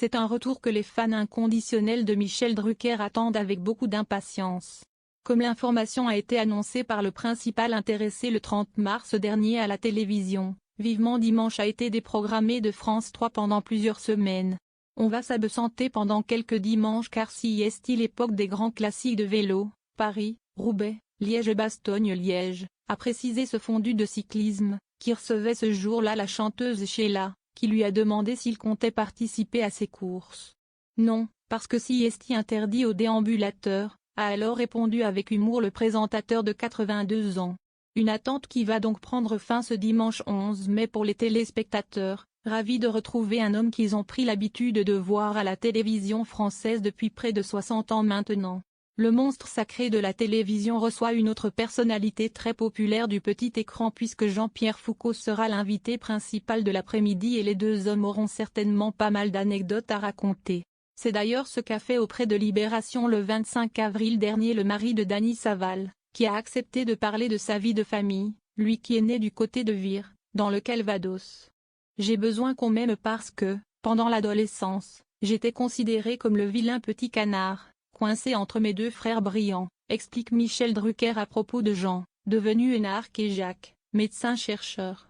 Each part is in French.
C'est un retour que les fans inconditionnels de Michel Drucker attendent avec beaucoup d'impatience. Comme l'information a été annoncée par le principal intéressé le 30 mars dernier à la télévision, Vivement Dimanche a été déprogrammé de France 3 pendant plusieurs semaines. On va s'absenter pendant quelques dimanches car si est-il l'époque des grands classiques de vélo, Paris, Roubaix, Liège-Bastogne-Liège, a précisé ce fondu de cyclisme, qui recevait ce jour-là la chanteuse Sheila, qui lui a demandé s'il comptait participer à ces courses. Non, parce que si est interdit aux déambulateurs, a alors répondu avec humour le présentateur de 82 ans. Une attente qui va donc prendre fin ce dimanche 11 mai pour les téléspectateurs, ravis de retrouver un homme qu'ils ont pris l'habitude de voir à la télévision française depuis près de 60 ans maintenant. Le monstre sacré de la télévision reçoit une autre personnalité très populaire du petit écran puisque Jean-Pierre Foucault sera l'invité principal de l'après-midi et les deux hommes auront certainement pas mal d'anecdotes à raconter. C'est d'ailleurs ce qu'a fait auprès de Libération le 25 avril dernier le mari de Dany Saval, qui a accepté de parler de sa vie de famille, lui qui est né du côté de Vire, dans le Calvados. J'ai besoin qu'on m'aime parce que, pendant l'adolescence, j'étais considéré comme le vilain petit canard, coincé entre mes deux frères brillants, explique Michel Drucker à propos de Jean, devenu énarque et Jacques, médecin-chercheur.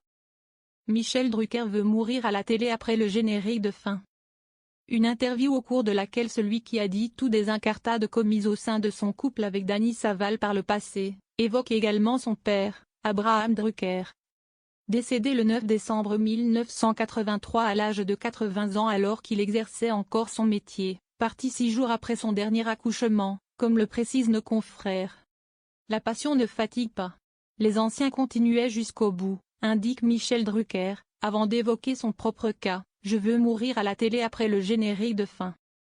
Michel Drucker veut mourir à la télé après le générique de fin. Une interview au cours de laquelle celui qui a dit tout des incartades commises au sein de son couple avec Dany Saval par le passé, évoque également son père, Abraham Drucker. Décédé le 9 décembre 1983 à l'âge de 80 ans alors qu'il exerçait encore son métier, parti 6 jours après son dernier accouchement, comme le précisent nos confrères. La passion ne fatigue pas. Les anciens continuaient jusqu'au bout, indique Michel Drucker, avant d'évoquer son propre cas. Je veux mourir à la télé après le générique de fin.